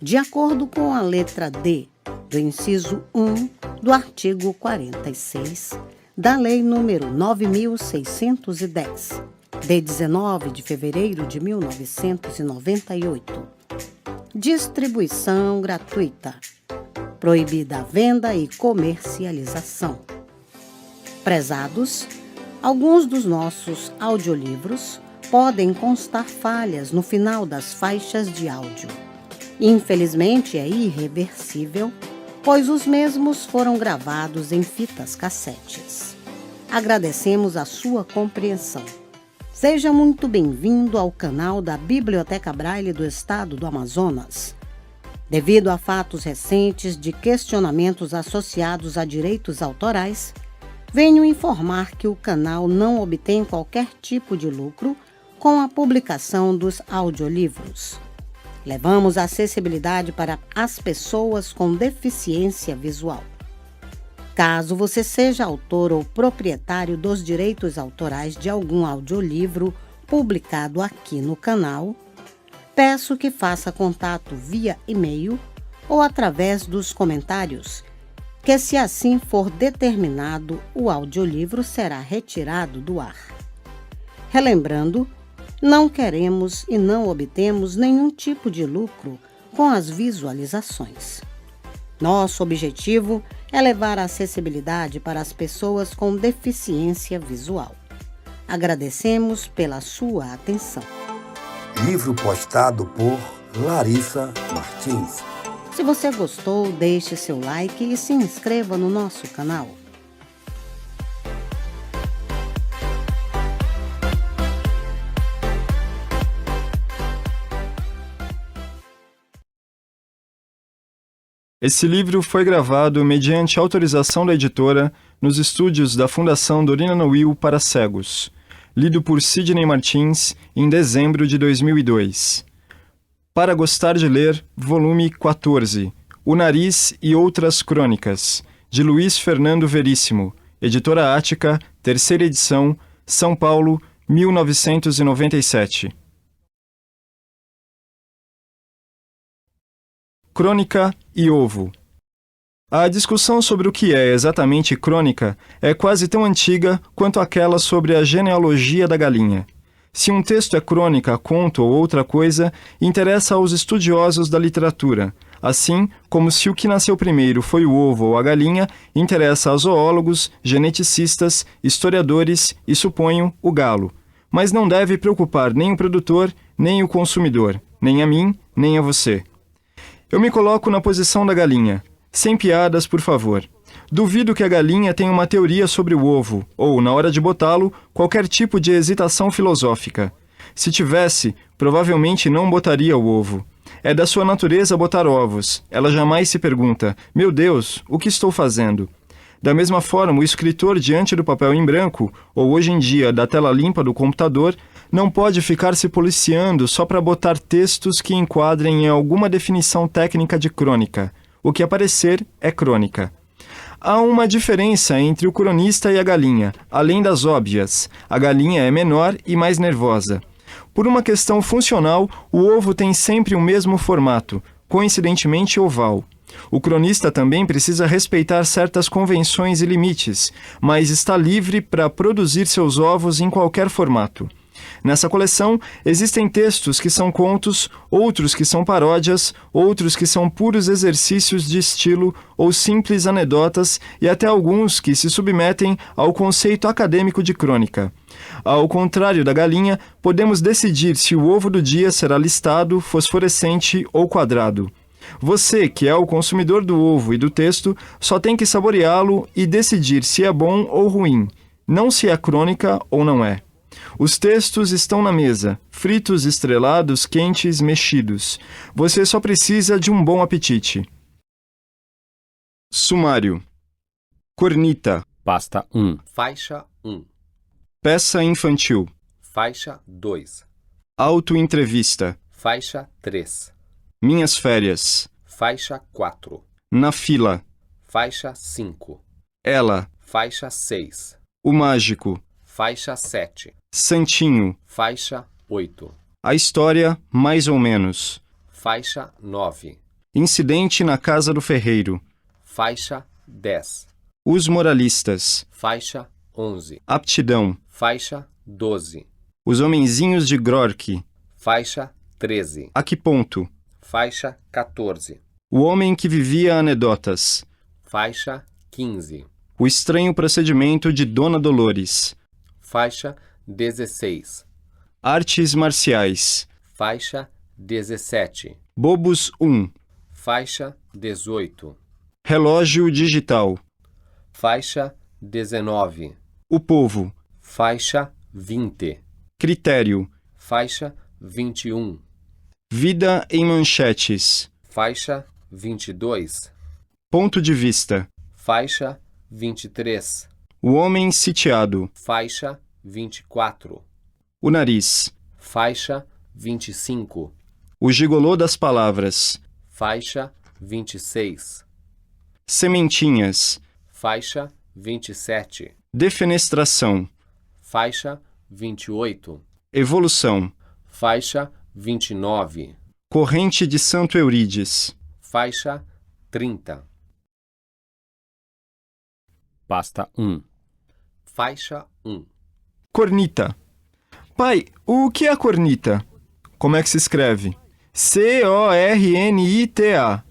de acordo com a letra D do inciso 1 do artigo 46 da Lei nº 9.610, de 19 de fevereiro de 1998. Distribuição gratuita. Proibida a venda e comercialização. Prezados, alguns dos nossos audiolivros podem constar falhas no final das faixas de áudio. Infelizmente, é irreversível, pois os mesmos foram gravados em fitas cassetes. Agradecemos a sua compreensão. Seja muito bem-vindo ao canal da Biblioteca Braille do Estado do Amazonas. Devido a fatos recentes de questionamentos associados a direitos autorais, venho informar que o canal não obtém qualquer tipo de lucro com a publicação dos audiolivros. Levamos a acessibilidade para as pessoas com deficiência visual. Caso você seja autor ou proprietário dos direitos autorais de algum audiolivro publicado aqui no canal, peço que faça contato via e-mail ou através dos comentários, que se assim for determinado, o audiolivro será retirado do ar. Relembrando, não queremos e não obtemos nenhum tipo de lucro com as visualizações. Nosso objetivo é levar a acessibilidade para as pessoas com deficiência visual. Agradecemos pela sua atenção. Livro postado por Larissa Martins. Se você gostou, deixe seu like e se inscreva no nosso canal. Esse livro foi gravado mediante autorização da editora nos estúdios da Fundação Dorina Noil para Cegos, lido por Sidney Martins em dezembro de 2002. Para Gostar de Ler, volume 14, O Nariz e Outras Crônicas, de Luiz Fernando Veríssimo, editora Ática, terceira edição, São Paulo, 1997. Crônica e ovo. A discussão sobre o que é exatamente crônica é quase tão antiga quanto aquela sobre a genealogia da galinha. Se um texto é crônica, conto ou outra coisa, interessa aos estudiosos da literatura, assim como se o que nasceu primeiro foi o ovo ou a galinha, interessa a zoólogos, geneticistas, historiadores e, suponho, o galo. Mas não deve preocupar nem o produtor, nem o consumidor, nem a mim, nem a você. Eu me coloco na posição da galinha. Sem piadas, por favor. Duvido que a galinha tenha uma teoria sobre o ovo, ou, na hora de botá-lo, qualquer tipo de hesitação filosófica. Se tivesse, provavelmente não botaria o ovo. É da sua natureza botar ovos. Ela jamais se pergunta, meu Deus, o que estou fazendo? Da mesma forma, o escritor diante do papel em branco, ou hoje em dia da tela limpa do computador, não pode ficar se policiando só para botar textos que enquadrem em alguma definição técnica de crônica. O que aparecer é crônica. Há uma diferença entre o cronista e a galinha, além das óbvias. A galinha é menor e mais nervosa. Por uma questão funcional, o ovo tem sempre o mesmo formato, coincidentemente oval. O cronista também precisa respeitar certas convenções e limites, mas está livre para produzir seus ovos em qualquer formato. Nessa coleção, existem textos que são contos, outros que são paródias, outros que são puros exercícios de estilo ou simples anedotas e até alguns que se submetem ao conceito acadêmico de crônica. Ao contrário da galinha, podemos decidir se o ovo do dia será listado, fosforescente ou quadrado. Você, que é o consumidor do ovo e do texto, só tem que saboreá-lo e decidir se é bom ou ruim, não se é crônica ou não é. Os textos estão na mesa, fritos, estrelados, quentes, mexidos. Você só precisa de um bom apetite. Sumário. Cornita. Pasta 1. Faixa 1. Peça infantil. Faixa 2. Autoentrevista. Faixa 3. Minhas férias. Faixa 4. Na fila. Faixa 5. Ela. Faixa 6. O mágico. Faixa 7. Santinho. Faixa 8. A história, mais ou menos. Faixa 9. Incidente na casa do ferreiro. Faixa 10. Os moralistas. Faixa 11. Aptidão. Faixa 12. Os homenzinhos de Grork. Faixa 13. A que ponto? Faixa 14. O homem que vivia anedotas. Faixa 15. O estranho procedimento de Dona Dolores. Faixa 16. Artes marciais. Faixa 17. Bobos 1. Faixa 18. Relógio digital. Faixa 19. O povo. Faixa 20. Critério. Faixa 21. Vida em manchetes. Faixa 22. Ponto de vista. Faixa 23. O homem sitiado. Faixa 24. O nariz. Faixa 25. O gigolô das palavras. Faixa 26. Sementinhas. Faixa 27. Defenestração. Faixa 28. Evolução. Faixa 29. Corrente de Santo Eurídice. Faixa 30. Pasta 1. Faixa 1. Cornita. Pai, o que é a cornita? Como é que se escreve? Cornita.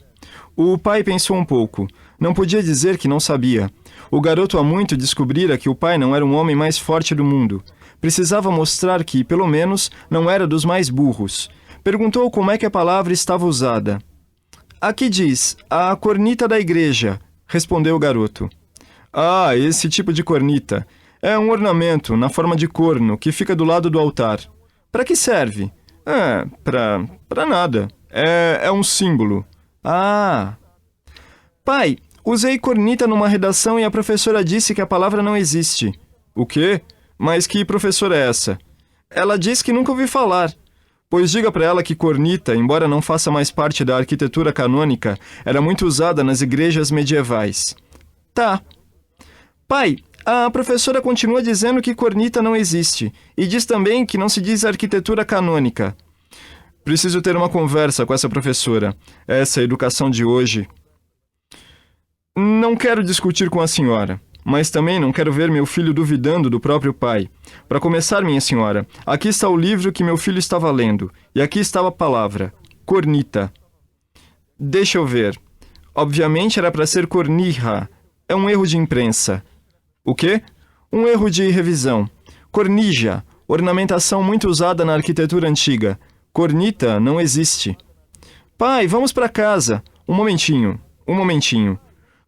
O pai pensou um pouco. Não podia dizer que não sabia. O garoto há muito descobrira que o pai não era um homem mais forte do mundo. Precisava mostrar que, pelo menos, não era dos mais burros. Perguntou como é que a palavra estava usada. Aqui diz, a cornita da igreja, respondeu o garoto. Ah, esse tipo de cornita. É um ornamento, na forma de corno, que fica do lado do altar. Para que serve? Pra nada. É um símbolo. Ah. Pai, usei cornita numa redação e a professora disse que a palavra não existe. O quê? Mas que professora é essa? Ela diz que nunca ouvi falar. Pois diga para ela que cornita, embora não faça mais parte da arquitetura canônica, era muito usada nas igrejas medievais. Tá. Pai, a professora continua dizendo que cornita não existe, e diz também que não se diz arquitetura canônica. Preciso ter uma conversa com essa professora. Essa educação de hoje. Não quero discutir com a senhora, mas também não quero ver meu filho duvidando do próprio pai. Para começar, minha senhora, aqui está o livro que meu filho estava lendo, e aqui estava a palavra, cornita. Deixa eu ver. Obviamente era para ser cornija. É um erro de imprensa. O quê? Um erro de revisão. Cornija, ornamentação muito usada na arquitetura antiga. Cornita não existe. Pai, vamos para casa. Um momentinho.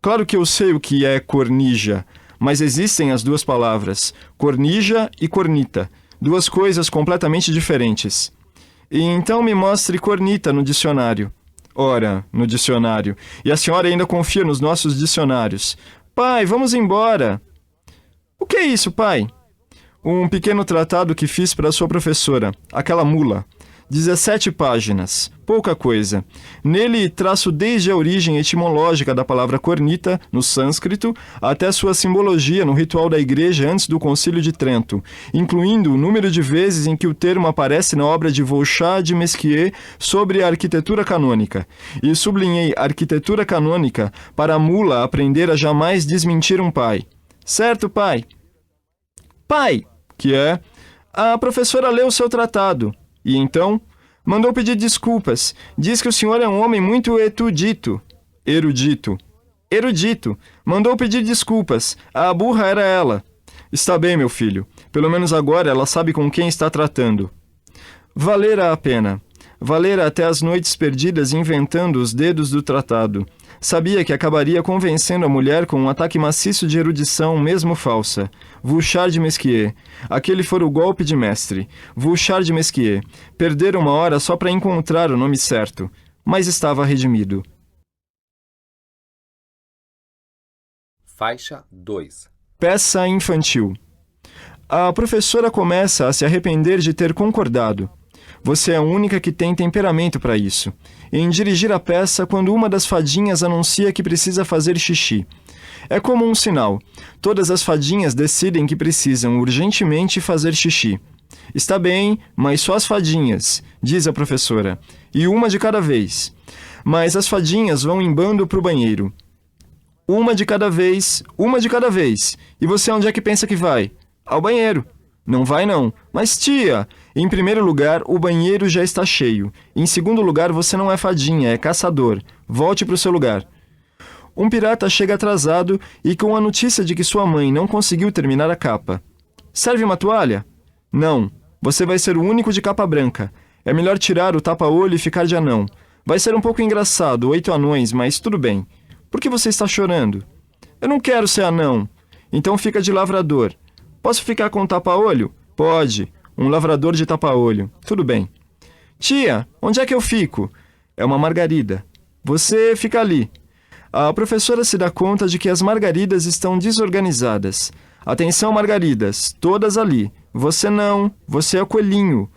Claro que eu sei o que é cornija, mas existem as duas palavras, cornija e cornita, duas coisas completamente diferentes. E então me mostre cornita no dicionário. Ora, no dicionário. E a senhora ainda confia nos nossos dicionários. Pai, vamos embora. O que é isso, pai? Um pequeno tratado que fiz para sua professora, aquela mula. 17 páginas, pouca coisa. Nele traço desde a origem etimológica da palavra cornita, no sânscrito, até sua simbologia no ritual da igreja antes do Concílio de Trento, incluindo o número de vezes em que o termo aparece na obra de Volchard de Mesquier sobre a arquitetura canônica. E sublinhei arquitetura canônica para a mula aprender a jamais desmentir um pai. Certo, pai? Pai, que é? A professora leu o seu tratado. E então, mandou pedir desculpas. Diz que o senhor é um homem muito erudito. Mandou pedir desculpas. A burra era ela. Está bem, meu filho. Pelo menos agora ela sabe com quem está tratando. Valera a pena. Valera até as noites perdidas inventando os dedos do tratado. Sabia que acabaria convencendo a mulher com um ataque maciço de erudição, mesmo falsa. Volchard de Mesquier. Aquele fora o golpe de mestre. Volchard de Mesquier. Perderam uma hora só para encontrar o nome certo. Mas estava redimido. Faixa 2. Peça infantil. A professora começa a se arrepender de ter concordado. Você é a única que tem temperamento para isso. Em dirigir a peça quando uma das fadinhas anuncia que precisa fazer xixi. É como um sinal. Todas as fadinhas decidem que precisam urgentemente fazer xixi. Está bem, mas só as fadinhas, diz a professora. E uma de cada vez. mas as fadinhas vão em bando pro banheiro. Uma de cada vez, uma de cada vez. E você onde é que pensa que vai? Ao banheiro. Não vai não. Mas tia, em primeiro lugar, o banheiro já está cheio. Em segundo lugar, você não é fadinha, é caçador. Volte pro seu lugar. Um pirata chega atrasado e com a notícia de que sua mãe não conseguiu terminar a capa. Serve uma toalha? Não. Você vai ser o único de capa branca. É melhor tirar o tapa-olho e ficar de anão. Vai ser um pouco engraçado, 8 anões, mas tudo bem. Por que você está chorando? Eu não quero ser anão. Então fica de lavrador. Posso ficar com tapa-olho? Pode. Um lavrador de tapa-olho. Tudo bem. Tia, onde é que eu fico? É uma margarida. Você fica ali. A professora se dá conta de que as margaridas estão desorganizadas. Atenção, margaridas, todas ali. Você não, você é o coelhinho.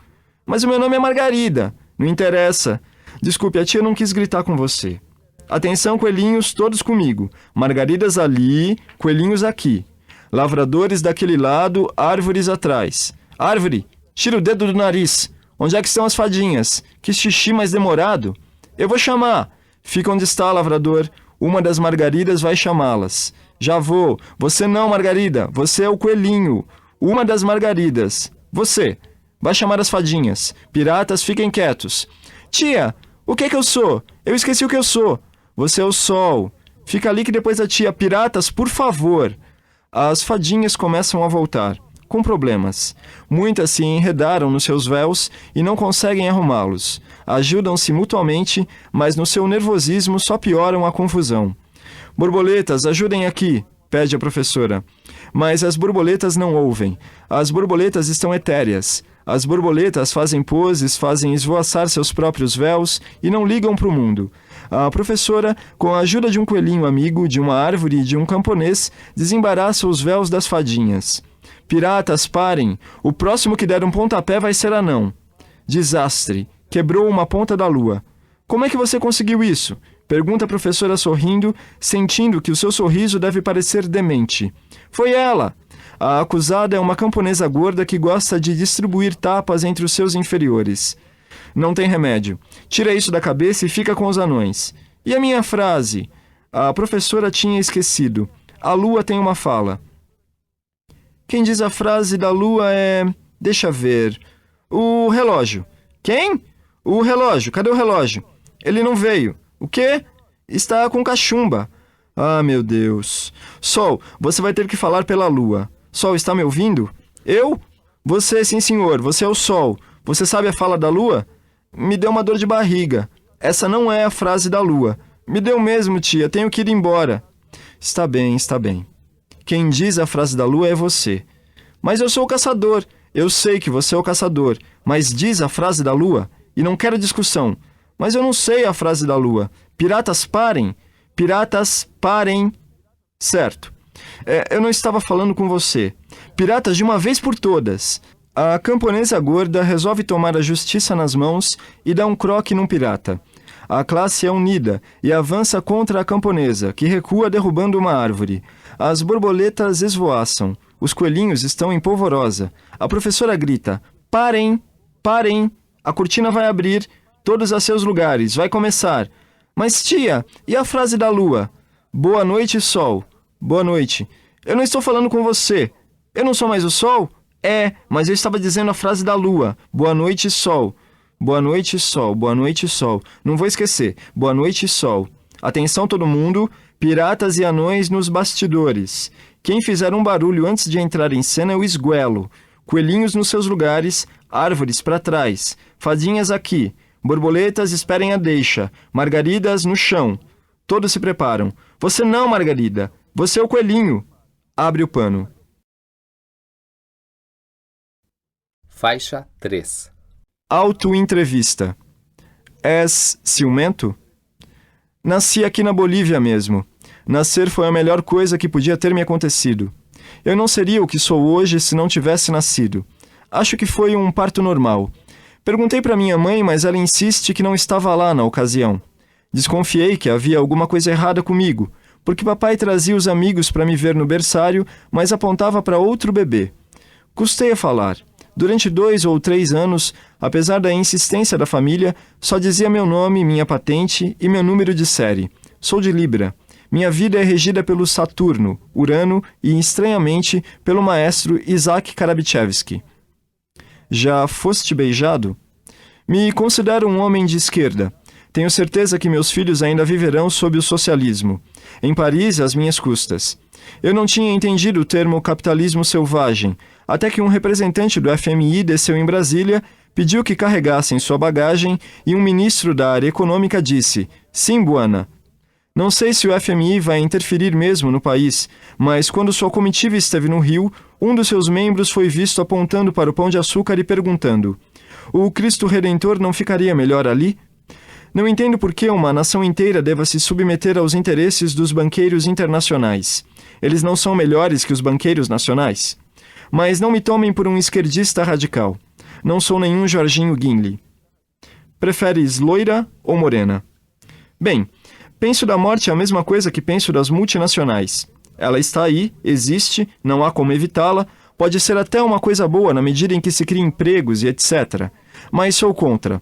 Mas o meu nome é Margarida. Não interessa. Desculpe, a tia não quis gritar com você. Atenção, coelhinhos, todos comigo. Margaridas ali, coelhinhos aqui. Lavradores daquele lado, árvores atrás. Árvore, tira o dedo do nariz. Onde é que estão as fadinhas? Que xixi mais demorado. Eu vou chamar. Fica onde está, lavrador. Uma das margaridas vai chamá-las. Já vou. Você não, Margarida. Você é o coelhinho. Uma das margaridas. Você. Vai chamar as fadinhas. Piratas, fiquem quietos. Tia, o que é que eu sou? Eu esqueci o que eu sou. Você é o sol. Fica ali que depois a tia. Piratas, por favor. As fadinhas começam a voltar, com problemas. Muitas se enredaram nos seus véus e não conseguem arrumá-los. Ajudam-se mutuamente, mas no seu nervosismo só pioram a confusão. Borboletas, ajudem aqui, pede a professora. Mas as borboletas não ouvem. As borboletas estão etéreas. As borboletas fazem poses, fazem esvoaçar seus próprios véus e não ligam para o mundo. A professora, com a ajuda de um coelhinho amigo, de uma árvore e de um camponês, desembaraça os véus das fadinhas. Piratas, parem! O próximo que der um pontapé vai ser anão. Desastre! Quebrou uma ponta da lua. Como é que você conseguiu isso? Pergunta a professora sorrindo, sentindo que o seu sorriso deve parecer demente. Foi ela! A acusada é uma camponesa gorda que gosta de distribuir tapas entre os seus inferiores. Não tem remédio. Tira isso da cabeça e fica com os anões. E a minha frase? A professora tinha esquecido. A lua tem uma fala. Quem diz a frase da lua é... Deixa ver. O relógio. Quem? O relógio. Cadê o relógio? Ele não veio. O quê? Está com cachumba. Ah, meu Deus. Sol, você vai ter que falar pela lua. Sol, está me ouvindo? Eu? Você, sim, senhor. Você é o sol. Você sabe a fala da lua? Me deu uma dor de barriga. Essa não é a frase da lua. Me deu mesmo, tia. Tenho que ir embora. Está bem, está bem. Quem diz a frase da lua é você. Mas eu sou o caçador. Eu sei que você é o caçador. Mas diz a frase da lua? E não quero discussão. Mas eu não sei a frase da lua. Piratas, parem. Piratas, parem. Certo. Eu não estava falando com você. Piratas, de uma vez por todas. A camponesa gorda resolve tomar a justiça nas mãos e dá um croque num pirata. A classe é unida e avança contra a camponesa, que recua derrubando uma árvore. As borboletas esvoaçam. Os coelhinhos estão em polvorosa. A professora grita: parem, parem. A cortina vai abrir, todos a seus lugares, vai começar. Mas tia, e a frase da lua? Boa noite, sol. Boa noite. Eu não estou falando com você. Eu não sou mais o sol? É, mas eu estava dizendo a frase da lua. Boa noite, sol. Boa noite, sol. Boa noite, sol. Não vou esquecer. Boa noite, sol. Atenção todo mundo. Piratas e anões nos bastidores. Quem fizer um barulho antes de entrar em cena eu esguelo. Coelhinhos nos seus lugares. Árvores para trás. Fadinhas aqui. Borboletas esperem a deixa. Margaridas no chão. Todos se preparam. Você não, Margarida. Você é o coelhinho. Abre o pano. Faixa 3. Autoentrevista. És ciumento? Nasci aqui na Bolívia mesmo. Nascer foi a melhor coisa que podia ter me acontecido. Eu não seria o que sou hoje se não tivesse nascido. Acho que foi um parto normal. Perguntei para minha mãe, mas ela insiste que não estava lá na ocasião. Desconfiei que havia alguma coisa errada comigo, porque papai trazia os amigos para me ver no berçário, mas apontava para outro bebê. Custei a falar. Durante 2 ou 3 anos, Apesar da insistência da família, só dizia meu nome, minha patente e meu número de série. Sou de Libra. Minha vida é regida pelo Saturno, Urano e, estranhamente, pelo maestro Isaac Karabichevsky. Já foste beijado? Me considero um homem de esquerda. Tenho certeza que meus filhos ainda viverão sob o socialismo. Em Paris, às minhas custas. Eu não tinha entendido o termo capitalismo selvagem, até que um representante do FMI desceu em Brasília, pediu que carregassem sua bagagem e um ministro da área econômica disse: "Sim, Buana." Não sei se o FMI vai interferir mesmo no país, mas quando sua comitiva esteve no Rio, um dos seus membros foi visto apontando para o Pão de Açúcar e perguntando: "O Cristo Redentor não ficaria melhor ali?" Não entendo por que uma nação inteira deva se submeter aos interesses dos banqueiros internacionais. Eles não são melhores que os banqueiros nacionais. Mas não me tomem por um esquerdista radical. Não sou nenhum Jorginho Guinle. Preferes loira ou morena? Bem, penso da morte a mesma coisa que penso das multinacionais. Ela está aí, existe, não há como evitá-la, pode ser até uma coisa boa na medida em que se cria empregos e etc. Mas sou contra.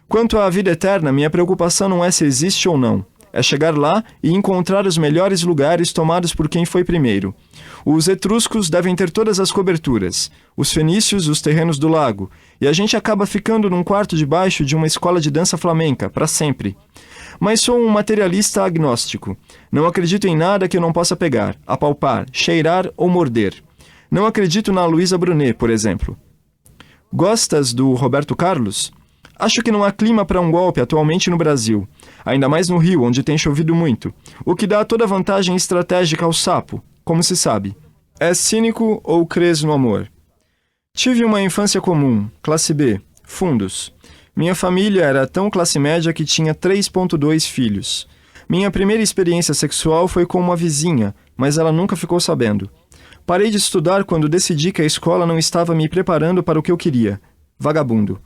Quanto à vida eterna, minha preocupação não é se existe ou não. É chegar lá e encontrar os melhores lugares tomados por quem foi primeiro. Os etruscos devem ter todas as coberturas, os fenícios os terrenos do lago, e a gente acaba ficando num quarto debaixo de uma escola de dança flamenca, para sempre. Mas sou um materialista agnóstico. Não acredito em nada que eu não possa pegar, apalpar, cheirar ou morder. Não acredito na Luísa Brunet, por exemplo. Gostas do Roberto Carlos? Acho que não há clima para um golpe atualmente no Brasil, ainda mais no Rio, onde tem chovido muito, o que dá toda vantagem estratégica ao sapo, como se sabe. É cínico ou crês no amor? Tive uma infância comum, classe B, fundos. Minha família era tão classe média que tinha 3,2 filhos. Minha primeira experiência sexual foi com uma vizinha, mas ela nunca ficou sabendo. Parei de estudar quando decidi que a escola não estava me preparando para o que eu queria. Vagabundo.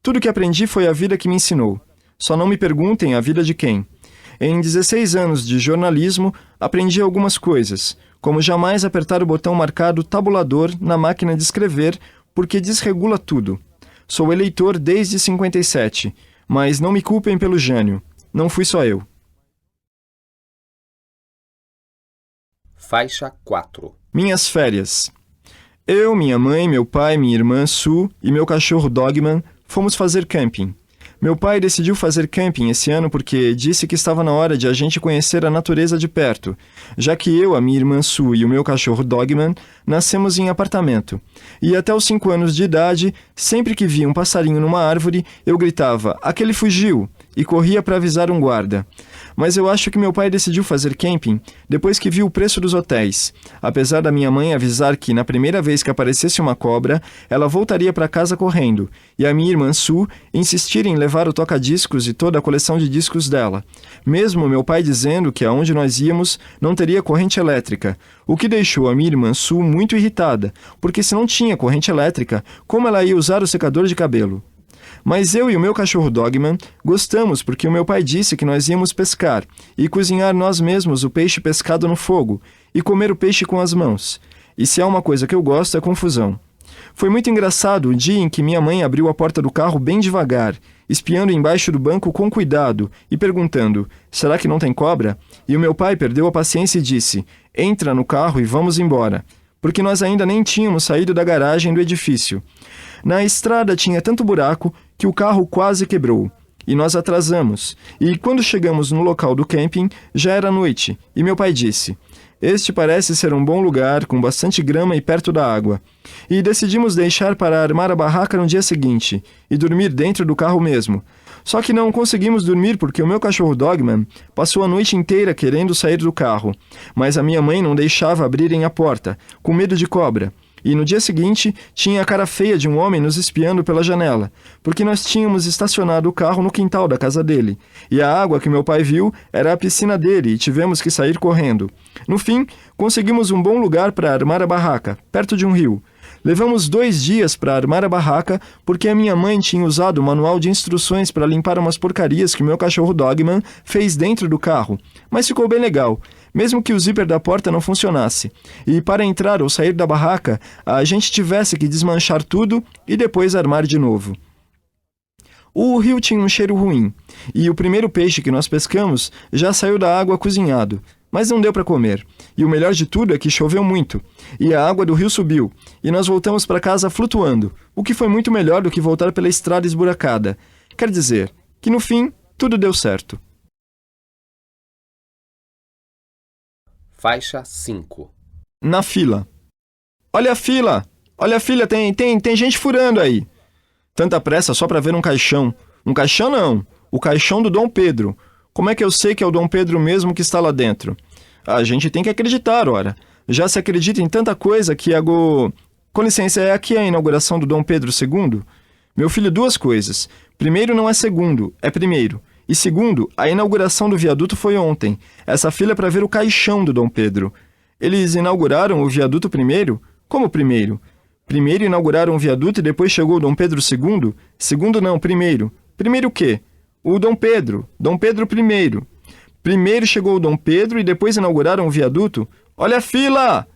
Tudo que aprendi foi a vida que me ensinou. Só não me perguntem a vida de quem. Em 16 anos de jornalismo, aprendi algumas coisas, como jamais apertar o botão marcado tabulador na máquina de escrever, porque desregula tudo. Sou eleitor desde 57, mas não me culpem pelo Jânio. Não fui só eu. Faixa 4. Minhas férias. Eu, minha mãe, meu pai, minha irmã Sue e meu cachorro Dogman fomos fazer camping. Meu pai decidiu fazer camping esse ano porque disse que estava na hora de a gente conhecer a natureza de perto, já que eu, a minha irmã Sue e o meu cachorro Dogman nascemos em apartamento. E até os 5 anos de idade, sempre que via um passarinho numa árvore, eu gritava: "Aquele fugiu!" e corria para avisar um guarda. Mas eu acho que meu pai decidiu fazer camping depois que viu o preço dos hotéis. Apesar da minha mãe avisar que na primeira vez que aparecesse uma cobra, ela voltaria para casa correndo, e a minha irmã Sue insistir em levar o toca-discos e toda a coleção de discos dela. Mesmo meu pai dizendo que aonde nós íamos não teria corrente elétrica, o que deixou a minha irmã Sue muito irritada, porque se não tinha corrente elétrica, como ela ia usar o secador de cabelo? Mas eu e o meu cachorro Dogman gostamos porque o meu pai disse que nós íamos pescar e cozinhar nós mesmos o peixe pescado no fogo e comer o peixe com as mãos. E se há uma coisa que eu gosto é confusão. Foi muito engraçado o dia em que minha mãe abriu a porta do carro bem devagar, espiando embaixo do banco com cuidado e perguntando: "Será que não tem cobra?" E o meu pai perdeu a paciência e disse: "Entra no carro e vamos embora." Porque nós ainda nem tínhamos saído da garagem do edifício. Na estrada tinha tanto buraco que o carro quase quebrou. E nós atrasamos. E quando chegamos no local do camping, já era noite. E meu pai disse: "Este parece ser um bom lugar, com bastante grama e perto da água." E decidimos deixar para armar a barraca no dia seguinte e dormir dentro do carro mesmo. Só que não conseguimos dormir porque o meu cachorro Dogman passou a noite inteira querendo sair do carro, mas a minha mãe não deixava abrirem a porta, com medo de cobra. E no dia seguinte, tinha a cara feia de um homem nos espiando pela janela, porque nós tínhamos estacionado o carro no quintal da casa dele, e a água que meu pai viu era a piscina dele e tivemos que sair correndo. No fim, conseguimos um bom lugar para armar a barraca, perto de um rio. Levamos 2 dias para armar a barraca porque a minha mãe tinha usado o manual de instruções para limpar umas porcarias que o meu cachorro Dogman fez dentro do carro, mas ficou bem legal, mesmo que o zíper da porta não funcionasse. E para entrar ou sair da barraca, a gente tivesse que desmanchar tudo e depois armar de novo. O rio tinha um cheiro ruim, e o primeiro peixe que nós pescamos já saiu da água cozinhado, mas não deu para comer. E o melhor de tudo é que choveu muito, e a água do rio subiu, e nós voltamos para casa flutuando, o que foi muito melhor do que voltar pela estrada esburacada. Quer dizer, que no fim, tudo deu certo. Faixa 5. Na fila. Olha a fila! Olha a fila, tem gente furando aí. Tanta pressa só para ver um caixão. Um caixão não, o caixão do Dom Pedro. Como é que eu sei que é o Dom Pedro mesmo que está lá dentro? A gente tem que acreditar, ora. Já se acredita em tanta coisa que Com licença, é aqui a inauguração do Dom Pedro II? Meu filho, duas coisas. Primeiro, não é segundo, é primeiro. E segundo, a inauguração do viaduto foi ontem. Essa fila é para ver o caixão do Dom Pedro. Eles inauguraram o viaduto primeiro? Como primeiro? Primeiro inauguraram o viaduto e depois chegou o Dom Pedro II? Segundo não, primeiro. Primeiro o quê? O Dom Pedro I. Primeiro chegou o Dom Pedro e depois inauguraram o viaduto? Olha a fila!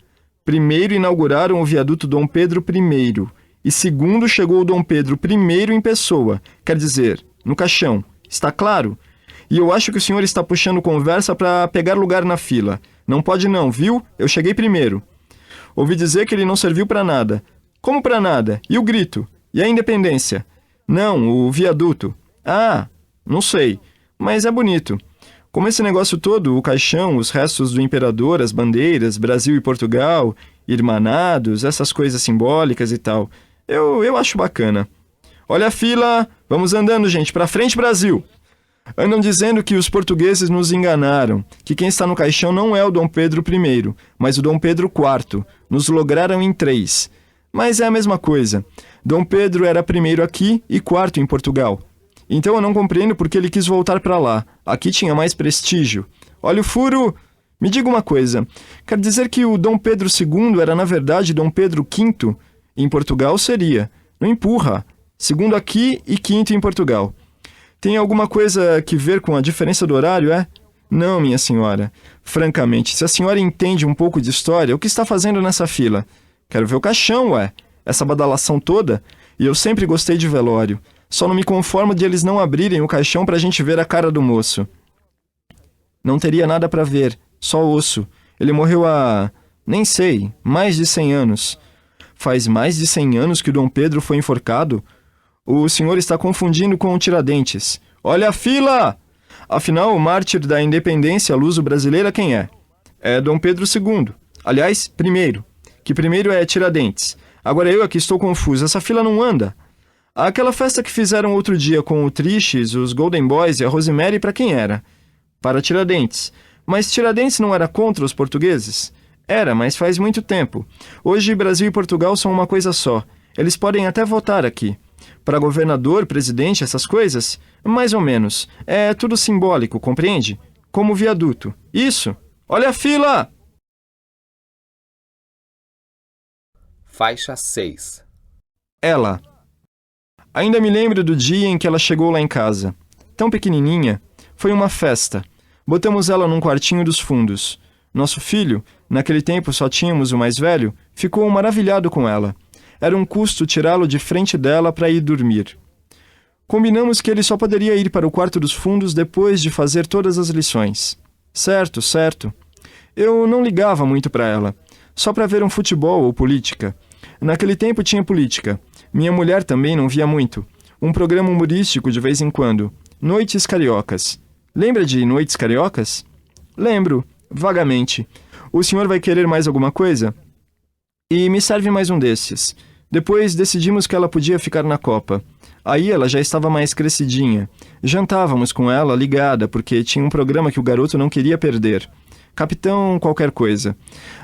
Primeiro inauguraram o viaduto Dom Pedro I. E segundo chegou o Dom Pedro I em pessoa, quer dizer, no caixão. Está claro? E eu acho que o senhor está puxando conversa para pegar lugar na fila. Não pode não, viu? Eu cheguei primeiro. Ouvi dizer que ele não serviu para nada. Como para nada? E o grito? E a independência? Não, o viaduto. Ah, não sei. Mas é bonito. Como esse negócio todo, o caixão, os restos do imperador, as bandeiras, Brasil e Portugal, irmanados, essas coisas simbólicas e tal. Eu acho bacana. Olha a fila! Vamos andando, gente, pra frente, Brasil! Andam dizendo que os portugueses nos enganaram, que quem está no caixão não é o Dom Pedro I, mas o Dom Pedro IV. Nos lograram em 3. Mas é a mesma coisa. Dom Pedro era primeiro aqui e quarto em Portugal. Então eu não compreendo porque ele quis voltar para lá. Aqui tinha mais prestígio. Olha o furo! Me diga uma coisa. Quer dizer que o Dom Pedro II era, na verdade, Dom Pedro V? Em Portugal seria. Não empurra. Segundo aqui e quinto em Portugal. Tem alguma coisa que ver com a diferença do horário, é? Não, minha senhora. Francamente, se a senhora entende um pouco de história, o que está fazendo nessa fila? Quero ver o caixão, ué. Essa badalação toda. E eu sempre gostei de velório. Só não me conformo de eles não abrirem o caixão pra gente ver a cara do moço. Não teria nada pra ver, só osso. Ele morreu há, nem sei, mais de 100 anos. Faz mais de 100 anos que o Dom Pedro foi enforcado? O senhor está confundindo com o Tiradentes. Olha a fila! Afinal, o mártir da independência luso-brasileira quem é? É Dom Pedro II. Aliás, primeiro. Que primeiro é Tiradentes. Agora eu aqui estou confuso. Essa fila não anda. Aquela festa que fizeram outro dia com o Triches, os Golden Boys e a Rosemary, para quem era? Para Tiradentes. Mas Tiradentes não era contra os portugueses? Era, mas faz muito tempo. Hoje Brasil e Portugal são uma coisa só. Eles podem até votar aqui. Para governador, presidente, essas coisas? Mais ou menos. É tudo simbólico, compreende? Como o viaduto. Isso! Olha a fila! Faixa 6. Ela. Ainda me lembro do dia em que ela chegou lá em casa. Tão pequenininha. Foi uma festa. Botamos ela num quartinho dos fundos. Nosso filho, naquele tempo só tínhamos o mais velho, ficou maravilhado com ela. Era um custo tirá-lo de frente dela para ir dormir. Combinamos que ele só poderia ir para o quarto dos fundos depois de fazer todas as lições. Certo, certo. Eu não ligava muito para ela. Só para ver um futebol ou política. Naquele tempo tinha política. Minha mulher também não via muito. Um programa humorístico de vez em quando. Noites Cariocas. Lembra de Noites Cariocas? Lembro, vagamente. O senhor vai querer mais alguma coisa? E me serve mais um desses. Depois decidimos que ela podia ficar na copa. Aí ela já estava mais crescidinha. Jantávamos com ela ligada, porque tinha um programa que o garoto não queria perder. Capitão qualquer coisa.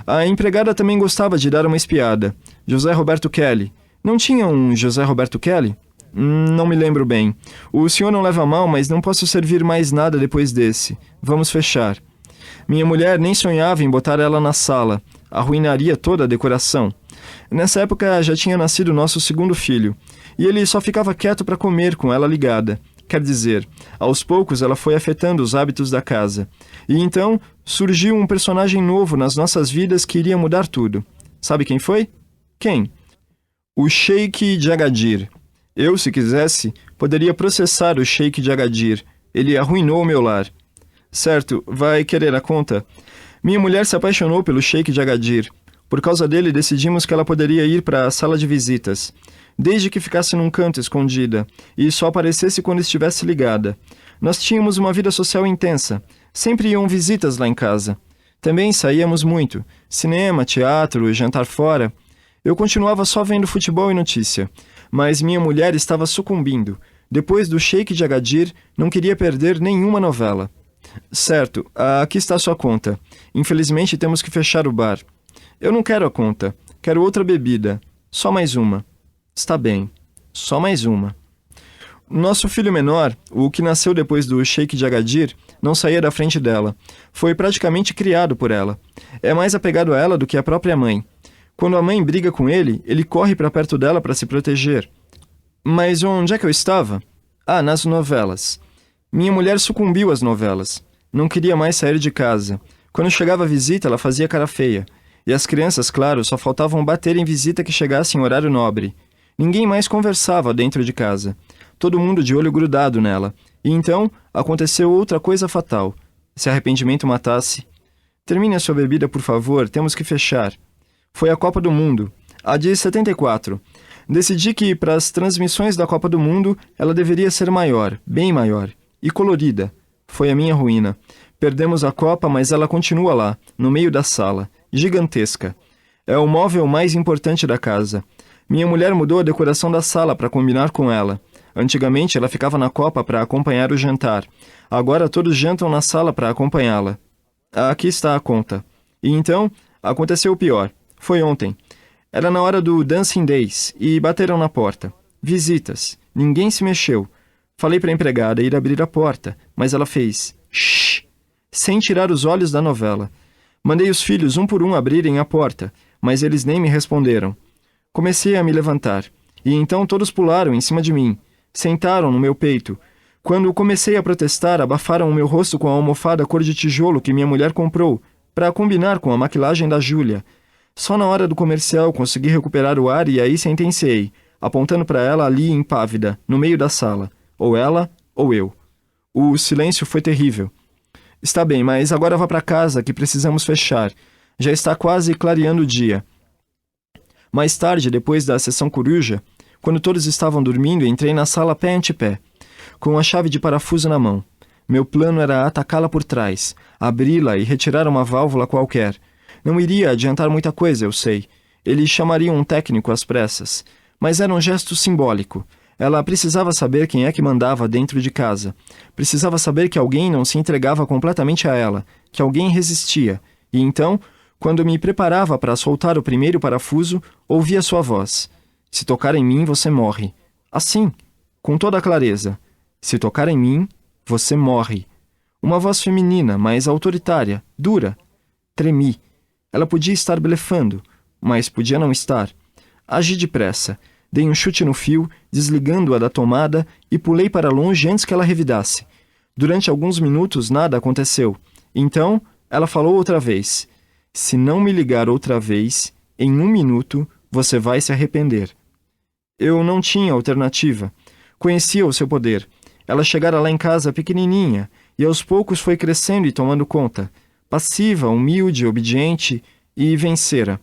A empregada também gostava de dar uma espiada. José Roberto Kelly. Não tinha um José Roberto Kelly? Não me lembro bem. O senhor não leva mal, mas não posso servir mais nada depois desse. Vamos fechar. Minha mulher nem sonhava em botar ela na sala. Arruinaria toda a decoração. Nessa época já tinha nascido nosso segundo filho. E ele só ficava quieto para comer com ela ligada. Quer dizer, aos poucos ela foi afetando os hábitos da casa. E então surgiu um personagem novo nas nossas vidas que iria mudar tudo. Sabe quem foi? Quem? O Sheik de Agadir. Eu, se quisesse, poderia processar o Sheik de Agadir. Ele arruinou o meu lar. Certo, vai querer a conta? Minha mulher se apaixonou pelo Sheik de Agadir. Por causa dele, decidimos que ela poderia ir para a sala de visitas, desde que ficasse num canto escondida, e só aparecesse quando estivesse ligada. Nós tínhamos uma vida social intensa. Sempre iam visitas lá em casa. Também saíamos muito. Cinema, teatro, jantar fora. Eu continuava só vendo futebol e notícia. Mas minha mulher estava sucumbindo. Depois do Sheik de Agadir, não queria perder nenhuma novela. Certo, aqui está sua conta. Infelizmente temos que fechar o bar. Eu não quero a conta. Quero outra bebida. Só mais uma. Está bem. Só mais uma. Nosso filho menor, o que nasceu depois do Sheik de Agadir, não saía da frente dela. Foi praticamente criado por ela. É mais apegado a ela do que a própria mãe. Quando a mãe briga com ele, ele corre para perto dela para se proteger. Mas onde é que eu estava? Ah, nas novelas. Minha mulher sucumbiu às novelas. Não queria mais sair de casa. Quando chegava a visita, ela fazia cara feia. E as crianças, claro, só faltavam bater em visita que chegasse em horário nobre. Ninguém mais conversava dentro de casa. Todo mundo de olho grudado nela. E então, aconteceu outra coisa fatal. Se arrependimento matasse. Termine a sua bebida, por favor, temos que fechar. Foi a Copa do Mundo, a de 74. Decidi que, para as transmissões da Copa do Mundo, ela deveria ser maior, bem maior, e colorida. Foi a minha ruína. Perdemos a Copa, mas ela continua lá, no meio da sala, gigantesca. É o móvel mais importante da casa. Minha mulher mudou a decoração da sala para combinar com ela. Antigamente, ela ficava na Copa para acompanhar o jantar. Agora, todos jantam na sala para acompanhá-la. Aqui está a conta. E então, aconteceu o pior. Foi ontem. Era na hora do Dancing Days e bateram na porta. Visitas. Ninguém se mexeu. Falei para a empregada ir abrir a porta, mas ela fez shh, sem tirar os olhos da novela. Mandei os filhos um por um abrirem a porta, mas eles nem me responderam. Comecei a me levantar, e então todos pularam em cima de mim. Sentaram no meu peito. Quando comecei a protestar, abafaram o meu rosto com a almofada cor de tijolo que minha mulher comprou, para combinar com a maquilagem da Júlia. Só na hora do comercial consegui recuperar o ar e aí sentenciei, apontando para ela ali impávida, no meio da sala. Ou ela, ou eu. O silêncio foi terrível. Está bem, mas agora vá para casa que precisamos fechar. Já está quase clareando o dia. Mais tarde, depois da sessão coruja, quando todos estavam dormindo, entrei na sala pé ante pé, com a chave de parafuso na mão. Meu plano era atacá-la por trás, abri-la e retirar uma válvula qualquer. Não iria adiantar muita coisa, eu sei. Eles chamariam um técnico às pressas. Mas era um gesto simbólico. Ela precisava saber quem é que mandava dentro de casa. Precisava saber que alguém não se entregava completamente a ela, que alguém resistia. E então, quando me preparava para soltar o primeiro parafuso, ouvi a sua voz. Se tocar em mim, você morre. Assim, com toda a clareza. Se tocar em mim, você morre. Uma voz feminina, mas autoritária, dura. Tremi. Ela podia estar blefando, mas podia não estar. Agi depressa. Dei um chute no fio, desligando-a da tomada e pulei para longe antes que ela revidasse. Durante alguns minutos nada aconteceu. Então, ela falou outra vez. Se não me ligar outra vez, em 1 minuto, você vai se arrepender. Eu não tinha alternativa. Conhecia o seu poder. Ela chegara lá em casa pequenininha e aos poucos foi crescendo e tomando conta. Passiva, humilde, obediente e vencera.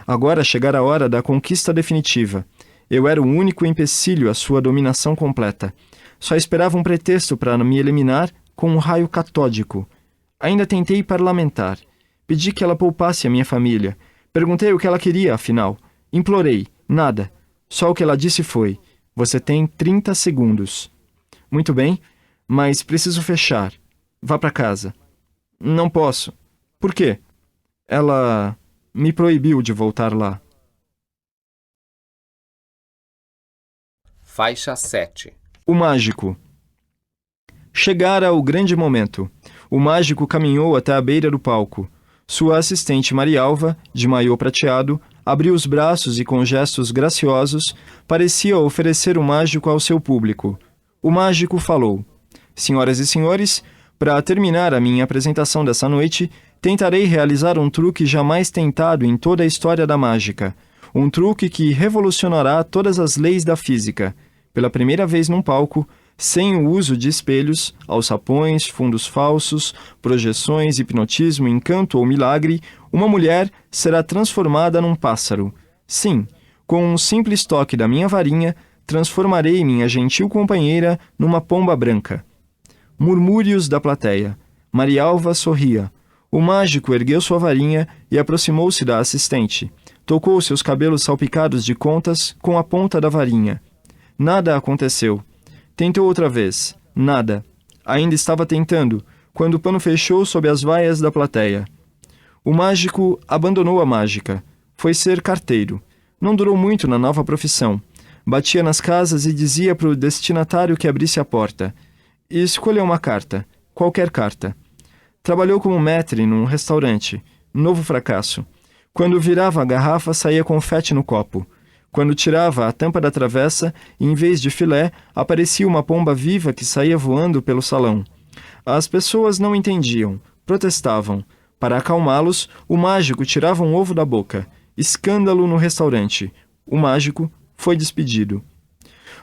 Agora chegara a hora da conquista definitiva. Eu era o único empecilho à sua dominação completa. Só esperava um pretexto para me eliminar com um raio catódico. Ainda tentei parlamentar. Pedi que ela poupasse a minha família. Perguntei o que ela queria, afinal. Implorei. Nada. Só o que ela disse foi: você tem 30 segundos. Muito bem, mas preciso fechar. Vá para casa. Não posso. Por quê? Ela me proibiu de voltar lá. Faixa 7. O mágico. Chegara o grande momento. O mágico caminhou até a beira do palco. Sua assistente Marialva, de maiô prateado, abriu os braços e com gestos graciosos parecia oferecer o mágico ao seu público. O mágico falou: senhoras e senhores, para terminar a minha apresentação dessa noite, tentarei realizar um truque jamais tentado em toda a história da mágica. Um truque que revolucionará todas as leis da física. pela primeira vez num palco, sem o uso de espelhos, alçapões, fundos falsos, projeções, hipnotismo, encanto ou milagre, uma mulher será transformada num pássaro. Sim, com um simples toque da minha varinha, transformarei minha gentil companheira numa pomba branca. Murmúrios da plateia. Marialva sorria. O mágico ergueu sua varinha e aproximou-se da assistente. Tocou seus cabelos salpicados de contas com a ponta da varinha. Nada aconteceu. Tentou outra vez. Nada. Ainda estava tentando, quando o pano fechou sob as vaias da plateia. O mágico abandonou a mágica. Foi ser carteiro. Não durou muito na nova profissão. Batia nas casas e dizia para o destinatário que abrisse a porta. E escolheu uma carta. Qualquer carta. Trabalhou como maître num restaurante. Novo fracasso. Quando virava a garrafa, saía confete no copo. Quando tirava a tampa da travessa, em vez de filé, aparecia uma pomba viva que saía voando pelo salão. As pessoas não entendiam, protestavam. Para acalmá-los, o mágico tirava um ovo da boca. Escândalo no restaurante. O mágico foi despedido.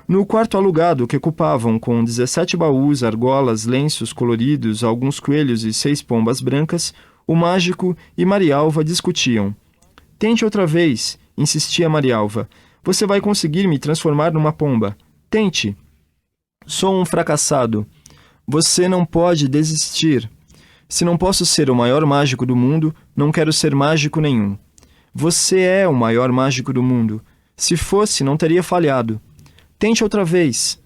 No quarto alugado, que ocupavam com 17 baús, argolas, lenços coloridos, alguns coelhos e 6 pombas brancas, o mágico e Marialva discutiam. Tente outra vez, insistia Marialva. Você vai conseguir me transformar numa pomba. Tente. Sou um fracassado. Você não pode desistir. Se não posso ser o maior mágico do mundo, não quero ser mágico nenhum. Você é o maior mágico do mundo. Se fosse, não teria falhado. Tente outra vez.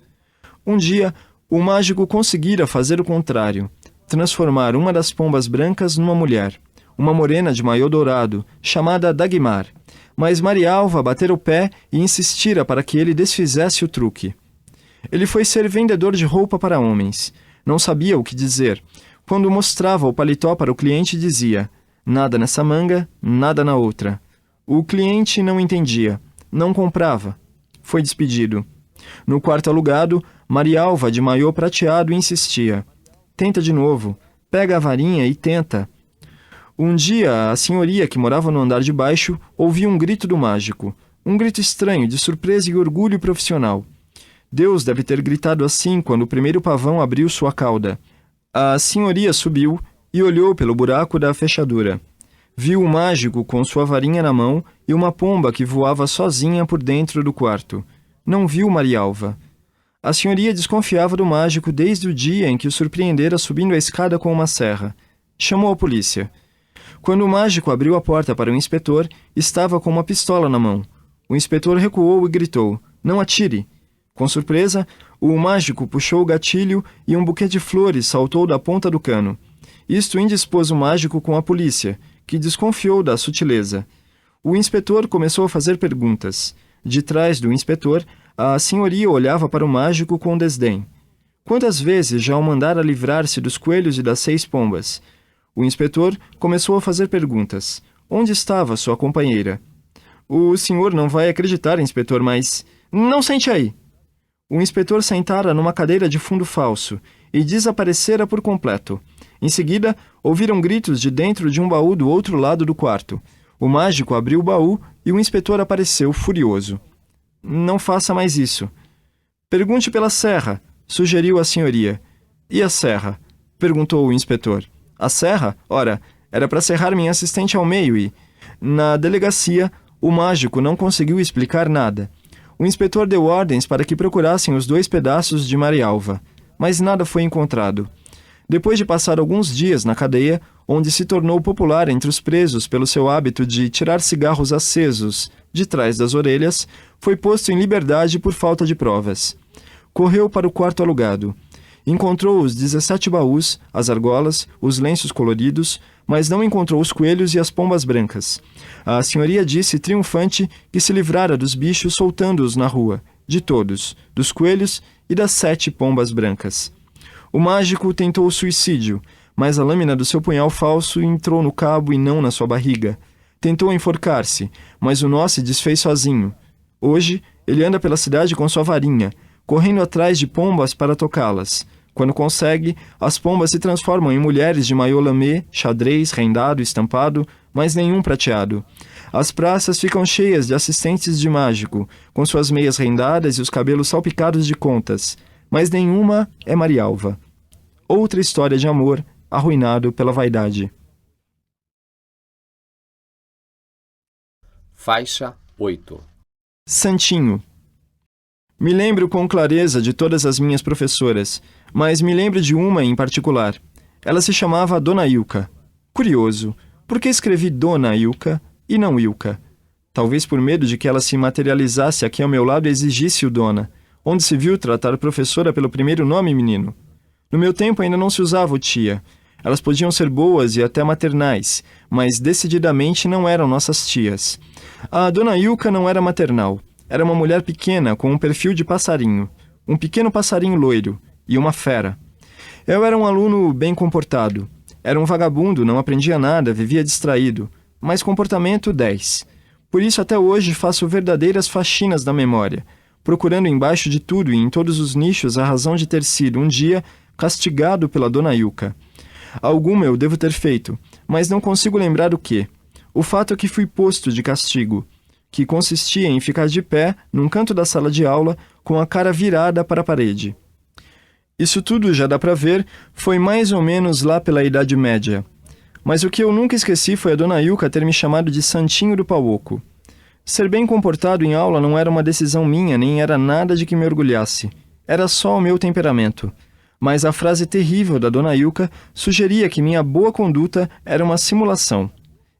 Um dia, o mágico conseguira fazer o contrário. Transformar uma das pombas brancas numa mulher. Uma morena de maiô dourado, chamada Dagmar. Mas Marialva batera o pé e insistira para que ele desfizesse o truque. Ele foi ser vendedor de roupa para homens. Não sabia o que dizer. Quando mostrava o paletó para o cliente, dizia: nada nessa manga, nada na outra. O cliente não entendia. Não comprava. Foi despedido. No quarto alugado, Marialva, de maiô prateado, insistia. Tenta de novo. Pega a varinha e tenta. Um dia, a senhoria que morava no andar de baixo ouviu um grito do mágico. Um grito estranho, de surpresa e orgulho profissional. Deus deve ter gritado assim quando o primeiro pavão abriu sua cauda. A senhoria subiu e olhou pelo buraco da fechadura. Viu o mágico com sua varinha na mão e uma pomba que voava sozinha por dentro do quarto. Não viu Marialva. A senhoria desconfiava do mágico desde o dia em que o surpreendera subindo a escada com uma serra. Chamou a polícia. Quando o mágico abriu a porta para o inspetor, estava com uma pistola na mão. O inspetor recuou e gritou: não atire! Com surpresa, o mágico puxou o gatilho e um buquê de flores saltou da ponta do cano. Isto indispôs o mágico com a polícia, que desconfiou da sutileza. O inspetor começou a fazer perguntas. De trás do inspetor, a senhoria olhava para o mágico com desdém. Quantas vezes já o mandara livrar-se dos coelhos e das 6 pombas? O inspetor começou a fazer perguntas. Onde estava sua companheira? O senhor não vai acreditar, inspetor, mas... Não sente aí! O inspetor sentara numa cadeira de fundo falso e desaparecera por completo. Em seguida, ouviram gritos de dentro de um baú do outro lado do quarto. O mágico abriu o baú e o inspetor apareceu furioso. Não faça mais isso. Pergunte pela serra, sugeriu a senhoria. E a serra? Perguntou o inspetor. A serra? Ora, era para serrar minha assistente ao meio e... Na delegacia, o mágico não conseguiu explicar nada. O inspetor deu ordens para que procurassem os 2 pedaços de Marialva, mas nada foi encontrado. Depois de passar alguns dias na cadeia, onde se tornou popular entre os presos pelo seu hábito de tirar cigarros acesos de trás das orelhas, foi posto em liberdade por falta de provas. Correu para o quarto alugado. Encontrou os 17 baús, as argolas, os lenços coloridos, mas não encontrou os coelhos e as pombas brancas. A senhoria disse triunfante que se livrara dos bichos soltando-os na rua, de todos, dos coelhos e das 7 pombas brancas. O mágico tentou o suicídio, mas a lâmina do seu punhal falso entrou no cabo e não na sua barriga. Tentou enforcar-se, mas o nó se desfez sozinho. Hoje, ele anda pela cidade com sua varinha, correndo atrás de pombas para tocá-las. Quando consegue, as pombas se transformam em mulheres de maiô lamê, xadrez, rendado, estampado, mas nenhum prateado. As praças ficam cheias de assistentes de mágico, com suas meias rendadas e os cabelos salpicados de contas, mas nenhuma é Marialva. Outra história de amor arruinado pela vaidade. Faixa 8. Santinho. Me lembro com clareza de todas as minhas professoras, mas me lembro de uma em particular. Ela se chamava Dona Ilka. Curioso, por que escrevi Dona Ilka e não Ilka? Talvez por medo de que ela se materializasse aqui ao meu lado e exigisse o Dona. Onde se viu tratar professora pelo primeiro nome, menino? No meu tempo ainda não se usava o tia. Elas podiam ser boas e até maternais, mas decididamente não eram nossas tias. A Dona Ilka não era maternal. Era uma mulher pequena com um perfil de passarinho, um pequeno passarinho loiro e uma fera. Eu era um aluno bem comportado. Era um vagabundo, não aprendia nada, vivia distraído, mas comportamento 10. Por isso até hoje faço verdadeiras faxinas na memória, procurando embaixo de tudo e em todos os nichos a razão de ter sido um dia castigado pela Dona Ilka. Alguma eu devo ter feito, mas não consigo lembrar o que. O fato é que fui posto de castigo, que consistia em ficar de pé num canto da sala de aula com a cara virada para a parede. Isso tudo, já dá para ver, foi mais ou menos lá pela Idade Média. Mas o que eu nunca esqueci foi a Dona Ilka ter me chamado de Santinho do Pau Oco. Ser bem comportado em aula não era uma decisão minha, nem era nada de que me orgulhasse. Era só o meu temperamento. Mas a frase terrível da Dona Ilka sugeria que minha boa conduta era uma simulação.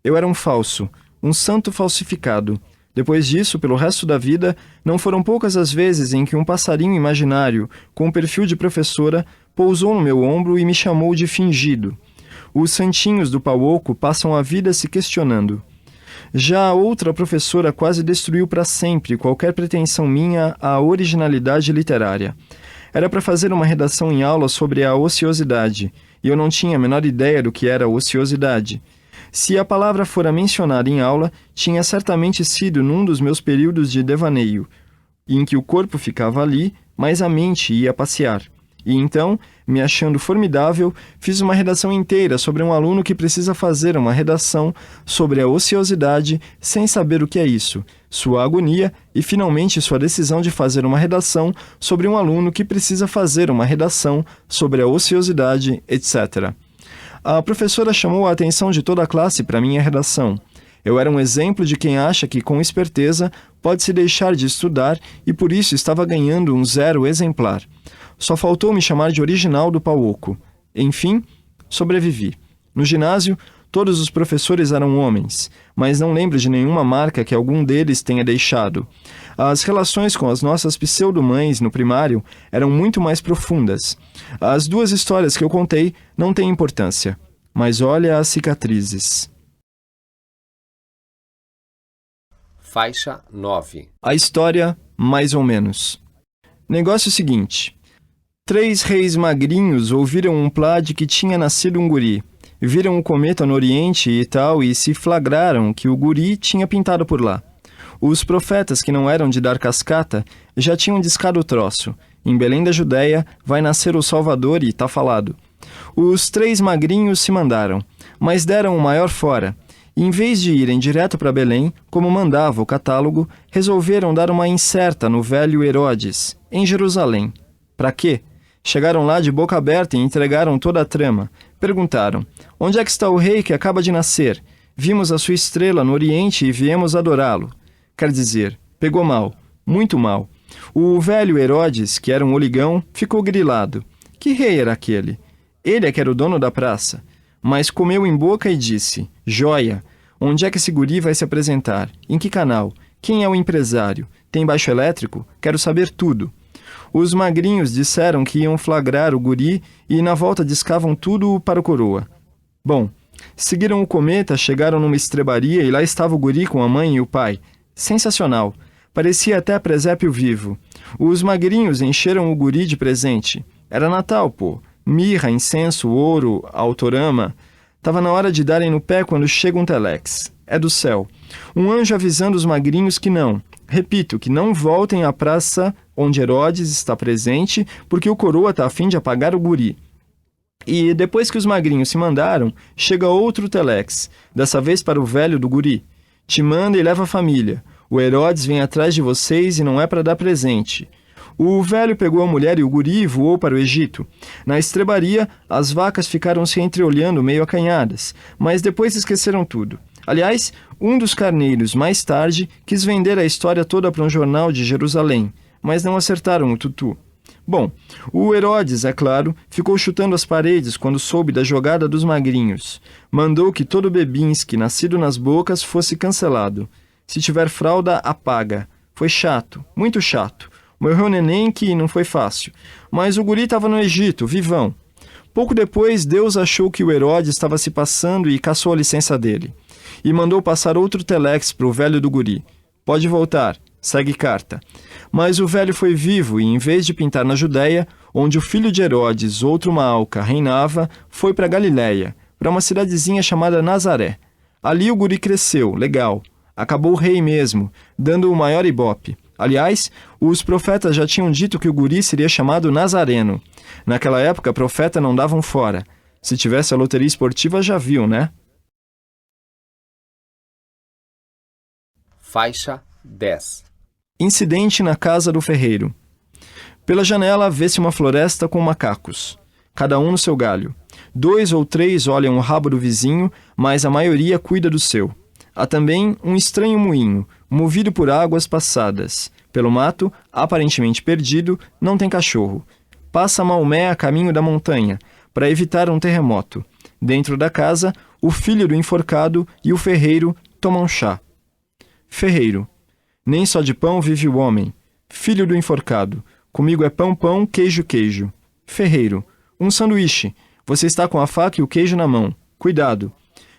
Eu era um falso, um santo falsificado. Depois disso, pelo resto da vida, não foram poucas as vezes em que um passarinho imaginário, com o perfil de professora, pousou no meu ombro e me chamou de fingido. Os santinhos do Pau Oco passam a vida se questionando. Já a outra professora quase destruiu para sempre qualquer pretensão minha à originalidade literária. Era para fazer uma redação em aula sobre a ociosidade, e eu não tinha a menor ideia do que era ociosidade. Se a palavra fora mencionada em aula, tinha certamente sido num dos meus períodos de devaneio, em que o corpo ficava ali, mas a mente ia passear. E então, me achando formidável, fiz uma redação inteira sobre um aluno que precisa fazer uma redação sobre a ociosidade sem saber o que é isso, sua agonia e, finalmente, sua decisão de fazer uma redação sobre um aluno que precisa fazer uma redação sobre a ociosidade, etc. A professora chamou a atenção de toda a classe para minha redação. Eu era um exemplo de quem acha que, com esperteza, pode se deixar de estudar e por isso estava ganhando um 0 exemplar. Só faltou me chamar de original do Pau Oco. Enfim, sobrevivi. No ginásio, todos os professores eram homens, mas não lembro de nenhuma marca que algum deles tenha deixado. As relações com as nossas pseudo-mães no primário eram muito mais profundas. As duas histórias que eu contei não têm importância, mas olha as cicatrizes. Faixa 9. A história, mais ou menos. Negócio seguinte. 3 reis magrinhos ouviram um plá de que tinha nascido um guri. Viram o cometa no Oriente e tal e se flagraram que o guri tinha pintado por lá. Os profetas que não eram de dar cascata já tinham discado o troço. Em Belém da Judéia vai nascer o Salvador e tá falado. Os 3 magrinhos se mandaram, mas deram o maior fora. E em vez de irem direto para Belém, como mandava o catálogo, resolveram dar uma incerta no velho Herodes, em Jerusalém. Para quê? Chegaram lá de boca aberta e entregaram toda a trama. Perguntaram, onde é que está o rei que acaba de nascer? Vimos a sua estrela no Oriente e viemos adorá-lo. Quer dizer, pegou mal, muito mal. O velho Herodes, que era um oligão, ficou grilado. Que rei era aquele? Ele é que era o dono da praça. Mas comeu em boca e disse, joia, onde é que esse guri vai se apresentar? Em que canal? Quem é o empresário? Tem baixo elétrico? Quero saber tudo. Os magrinhos disseram que iam flagrar o guri e na volta discavam tudo para o coroa. Bom, seguiram o cometa, chegaram numa estrebaria e lá estava o guri com a mãe e o pai. Sensacional. Parecia até presépio vivo. Os magrinhos encheram o guri de presente. Era Natal, pô. Mirra, incenso, ouro, autorama. Tava na hora de darem no pé quando chega um telex. É do céu. Um anjo avisando os magrinhos que não. Repito, que não voltem à praça onde Herodes está presente, porque o coroa está a fim de apagar o guri. E depois que os magrinhos se mandaram, chega outro telex, dessa vez para o velho do guri. Te manda e leva a família. O Herodes vem atrás de vocês e não é para dar presente. O velho pegou a mulher e o guri e voou para o Egito. Na estrebaria, as vacas ficaram se entreolhando meio acanhadas, mas depois esqueceram tudo. Aliás, um dos carneiros, mais tarde, quis vender a história toda para um jornal de Jerusalém, mas não acertaram o tutu. Bom, o Herodes, é claro, ficou chutando as paredes quando soube da jogada dos magrinhos. Mandou que todo Bebinski, nascido nas bocas, fosse cancelado. Se tiver fralda, apaga. Foi chato, muito chato. Morreu neném que não foi fácil. Mas o guri estava no Egito, vivão. Pouco depois, Deus achou que o Herodes estava se passando e cassou a licença dele. E mandou passar outro telex para o velho do guri. Pode voltar, segue carta. Mas o velho foi vivo e, em vez de pintar na Judéia, onde o filho de Herodes, outro Malca, reinava, foi para Galiléia, para uma cidadezinha chamada Nazaré. Ali o guri cresceu, legal. Acabou rei mesmo, dando o maior ibope. Aliás, os profetas já tinham dito que o guri seria chamado Nazareno. Naquela época, profeta não davam fora. Se tivesse a loteria esportiva, já viu, né? Faixa 10. Incidente na casa do ferreiro. Pela janela vê-se uma floresta com macacos, cada um no seu galho. 2 ou 3 olham o rabo do vizinho, mas a maioria cuida do seu. Há também um estranho moinho, movido por águas passadas. Pelo mato, aparentemente perdido, não tem cachorro. Passa Maomé a caminho da montanha, para evitar um terremoto. Dentro da casa, o filho do enforcado e o ferreiro tomam chá. Ferreiro. Nem só de pão vive o homem. Filho do enforcado. Comigo é pão, pão, queijo, queijo. Ferreiro. Um sanduíche. Você está com a faca e o queijo na mão. Cuidado.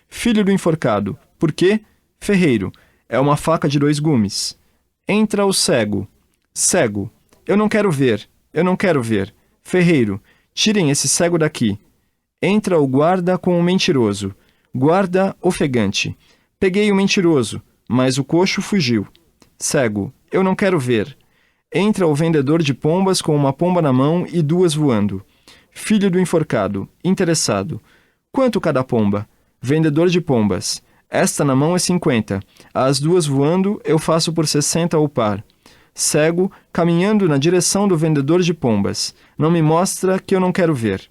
Filho do enforcado. Por quê? Ferreiro. É uma faca de 2 gumes. Entra o cego. Cego. Eu não quero ver. Eu não quero ver. Ferreiro. Tirem esse cego daqui. Entra o guarda com o mentiroso. Guarda ofegante. Peguei o mentiroso, mas o coxo fugiu. Cego. Eu não quero ver. Entra o vendedor de pombas com uma pomba na mão e 2 voando. Filho do enforcado. Interessado. Quanto cada pomba? Vendedor de pombas. Esta na mão é 50. As 2 voando, eu faço por 60 ao par. Cego, caminhando na direção do vendedor de pombas. Não me mostra que eu não quero ver.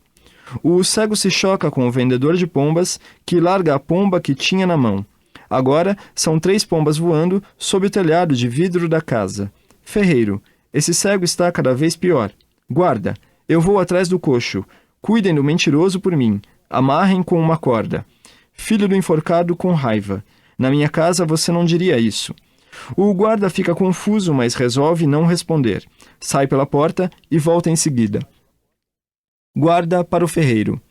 O cego se choca com o vendedor de pombas, que larga a pomba que tinha na mão. Agora, são 3 pombas voando sob o telhado de vidro da casa. Ferreiro. Esse cego está cada vez pior. Guarda. Eu vou atrás do coxo. Cuidem do mentiroso por mim. Amarrem com uma corda. Filho do enforcado com raiva. Na minha casa você não diria isso. O guarda fica confuso, mas resolve não responder. Sai pela porta e volta em seguida. Guarda para o ferreiro.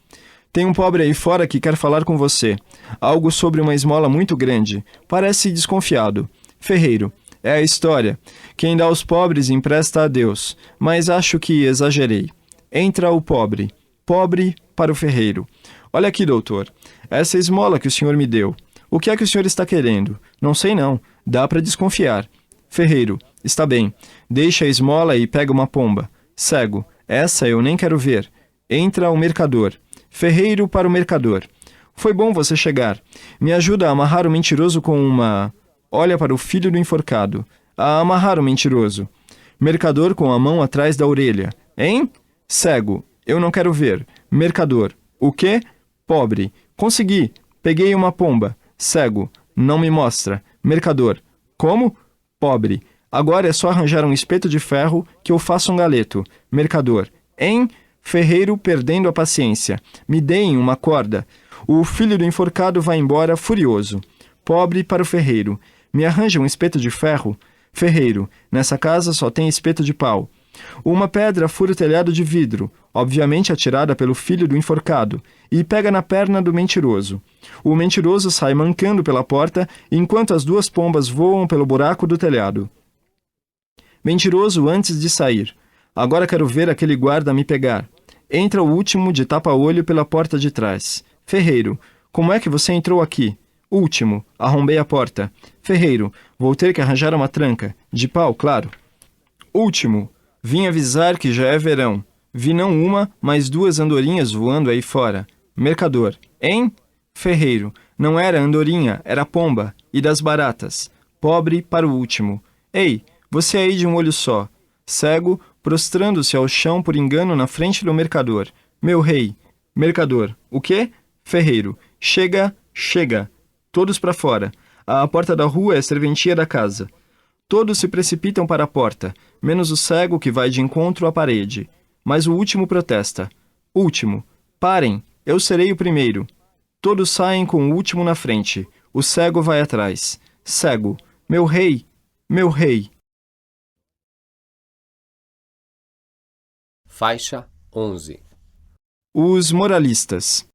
Tem um pobre aí fora que quer falar com você. Algo sobre uma esmola muito grande. Parece desconfiado. Ferreiro. É a história. Quem dá aos pobres empresta a Deus. Mas acho que exagerei. Entra o pobre. Pobre para o ferreiro. Olha aqui, doutor. Essa esmola que o senhor me deu. O que é que o senhor está querendo? Não sei não. Dá para desconfiar. Ferreiro. Está bem. Deixa a esmola e pega uma pomba. Cego. Essa eu nem quero ver. Entra o mercador. Ferreiro para o mercador. Foi bom você chegar. Me ajuda a amarrar o mentiroso com uma... Olha para o filho do enforcado. A amarrar o mentiroso. Mercador com a mão atrás da orelha. Hein? Cego. Eu não quero ver. Mercador. O quê? Pobre. Consegui. Peguei uma pomba. Cego. Não me mostra. Mercador. Como? Pobre. Agora é só arranjar um espeto de ferro que eu faço um galeto. Mercador. Hein? Ferreiro perdendo a paciência. Me deem uma corda. O filho do enforcado vai embora furioso. Pobre para o ferreiro. Me arranja um espeto de ferro? Ferreiro. Nessa casa só tem espeto de pau. Uma pedra fura o telhado de vidro, obviamente atirada pelo filho do enforcado, e pega na perna do mentiroso. O mentiroso sai mancando pela porta, enquanto as 2 pombas voam pelo buraco do telhado. Mentiroso antes de sair. Agora quero ver aquele guarda me pegar. Entra o último de tapa-olho pela porta de trás. Ferreiro. Como é que você entrou aqui? Último. Arrombei a porta. Ferreiro. Vou ter que arranjar uma tranca. De pau, claro. Último. Vim avisar que já é verão. Vi não uma, mas 2 andorinhas voando aí fora. Mercador. Hein? Ferreiro, não era andorinha, era pomba, e das baratas. Pobre para o último. Ei, você aí de um olho só. Cego, prostrando-se ao chão por engano na frente do mercador. Meu rei. Mercador. O quê? Ferreiro. Chega, chega. Todos para fora. A porta da rua é a serventia da casa. Todos se precipitam para a porta, menos o cego que vai de encontro à parede. Mas o último protesta. Último. Parem, eu serei o primeiro. Todos saem com o último na frente. O cego vai atrás. Cego. Meu rei, meu rei. Faixa 11. Os moralistas.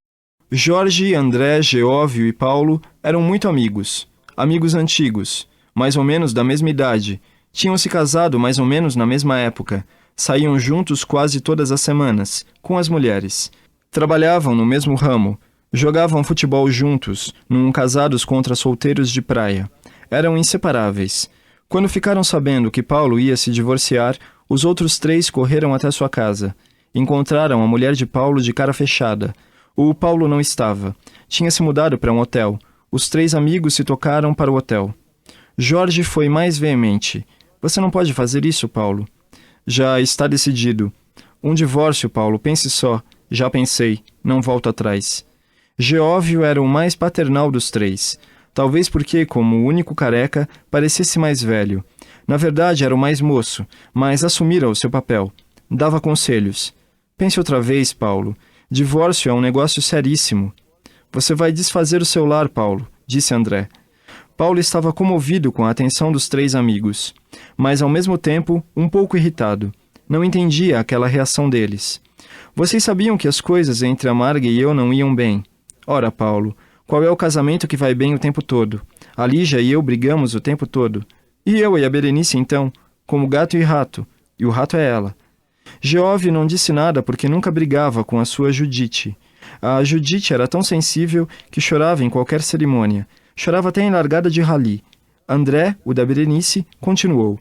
Jorge, André, Geóvio e Paulo eram muito amigos. Amigos antigos, mais ou menos da mesma idade. Tinham se casado mais ou menos na mesma época. Saíam juntos quase todas as semanas, com as mulheres. Trabalhavam no mesmo ramo. Jogavam futebol juntos, num casados contra solteiros de praia. Eram inseparáveis. Quando ficaram sabendo que Paulo ia se divorciar, os outros 3 correram até sua casa. Encontraram a mulher de Paulo de cara fechada. O Paulo não estava. Tinha se mudado para um hotel. Os 3 amigos se tocaram para o hotel. Jorge foi mais veemente. Você não pode fazer isso, Paulo. Já está decidido. Um divórcio, Paulo, pense só. Já pensei. Não volto atrás. Geóvio era o mais paternal dos 3. Talvez porque, como o único careca, parecesse mais velho. Na verdade, era o mais moço, mas assumira o seu papel. Dava conselhos. Pense outra vez, Paulo. Divórcio é um negócio seríssimo. Você vai desfazer o seu lar, Paulo, disse André. Paulo estava comovido com a atenção dos 3 amigos, mas, ao mesmo tempo, um pouco irritado. Não entendia aquela reação deles. Vocês sabiam que as coisas entre a Marga e eu não iam bem. Ora, Paulo, qual é o casamento que vai bem o tempo todo? A Lígia e eu brigamos o tempo todo. E eu e a Berenice, então, como gato e rato. E o rato é ela. Geóvio não disse nada porque nunca brigava com a sua Judite. A Judite era tão sensível que chorava em qualquer cerimônia. Chorava até em largada de rali. André, o da Berenice, continuou.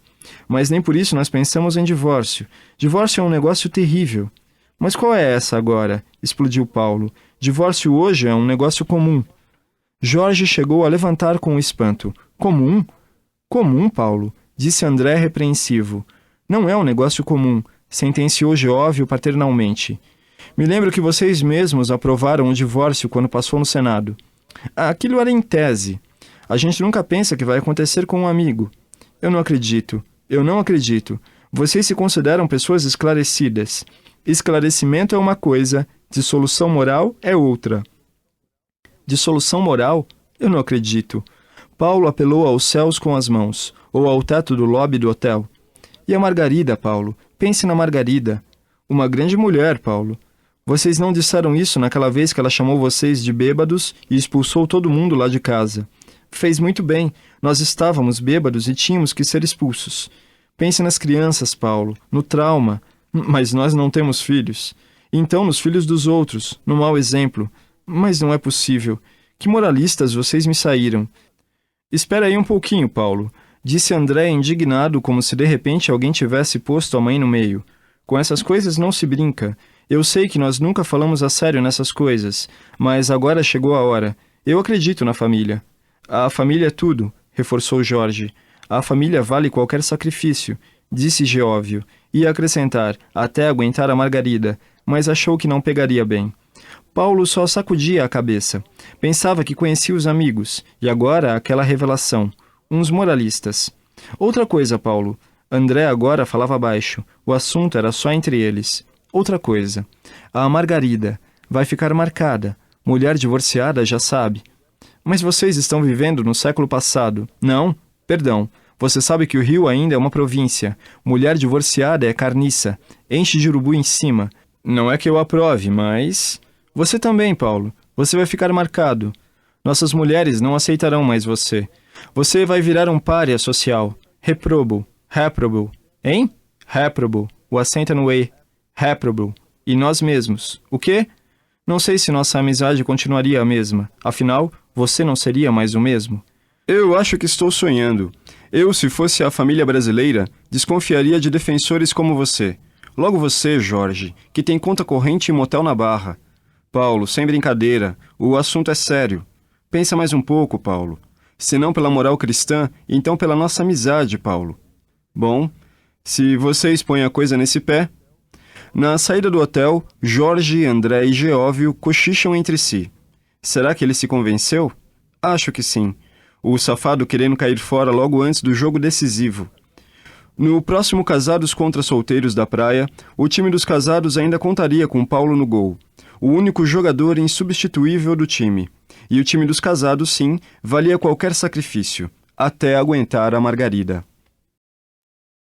Mas nem por isso nós pensamos em divórcio. Divórcio é um negócio terrível. Mas qual é essa agora? Explodiu Paulo. Divórcio hoje é um negócio comum. Jorge chegou a levantar com espanto. Comum? Comum, Paulo, disse André repreensivo. Não é um negócio comum, sentenciou Geóvio paternalmente. Me lembro que vocês mesmos aprovaram o divórcio quando passou no Senado. Aquilo era em tese. A gente nunca pensa que vai acontecer com um amigo. Eu não acredito. Eu não acredito. Vocês se consideram pessoas esclarecidas. Esclarecimento é uma coisa, dissolução moral é outra. Dissolução moral? Eu não acredito. Paulo apelou aos céus com as mãos, ou ao teto do lobby do hotel. E a Margarida, Paulo? Pense na Margarida. Uma grande mulher, Paulo. Vocês não disseram isso naquela vez que ela chamou vocês de bêbados e expulsou todo mundo lá de casa. Fez muito bem. Nós estávamos bêbados e tínhamos que ser expulsos. Pense nas crianças, Paulo, no trauma. Mas nós não temos filhos. Então nos filhos dos outros, no mau exemplo. Mas não é possível. Que moralistas vocês me saíram. Espera aí um pouquinho, Paulo, disse André indignado como se de repente alguém tivesse posto a mãe no meio. Com essas coisas não se brinca. Eu sei que nós nunca falamos a sério nessas coisas, mas agora chegou a hora. Eu acredito na família. A família é tudo, reforçou Jorge. A família vale qualquer sacrifício, disse Geóvio. Ia acrescentar, até aguentar a Margarida, mas achou que não pegaria bem. Paulo só sacudia a cabeça. Pensava que conhecia os amigos, e agora aquela revelação. Uns moralistas. Outra coisa, Paulo. André agora falava baixo. O assunto era só entre eles. Outra coisa. A Margarida vai ficar marcada. Mulher divorciada já sabe. Mas vocês estão vivendo no século passado. Não? Perdão. Você sabe que o Rio ainda é uma província. Mulher divorciada é carniça. Enche de urubu em cima. Não é que eu aprove, mas... Você também, Paulo. Você vai ficar marcado. Nossas mulheres não aceitarão mais você. Você vai virar um pária social. Reprobo. Reprobo. Hein? Reprobo. O acento é no E. Reprobo. E nós mesmos. O quê? Não sei se nossa amizade continuaria a mesma. Afinal, você não seria mais o mesmo. Eu acho que estou sonhando. Eu, se fosse a família brasileira, desconfiaria de defensores como você. Logo você, Jorge, que tem conta corrente em motel na Barra. Paulo, sem brincadeira, o assunto é sério. Pensa mais um pouco, Paulo. Se não pela moral cristã, então pela nossa amizade, Paulo. Bom, se vocês põem a coisa nesse pé... Na saída do hotel, Jorge, André e Geóvio cochicham entre si. Será que ele se convenceu? Acho que sim. O safado querendo cair fora logo antes do jogo decisivo. No próximo Casados contra Solteiros da Praia, o time dos casados ainda contaria com Paulo no gol, o único jogador insubstituível do time. E o time dos casados, sim, valia qualquer sacrifício, até aguentar a Margarida.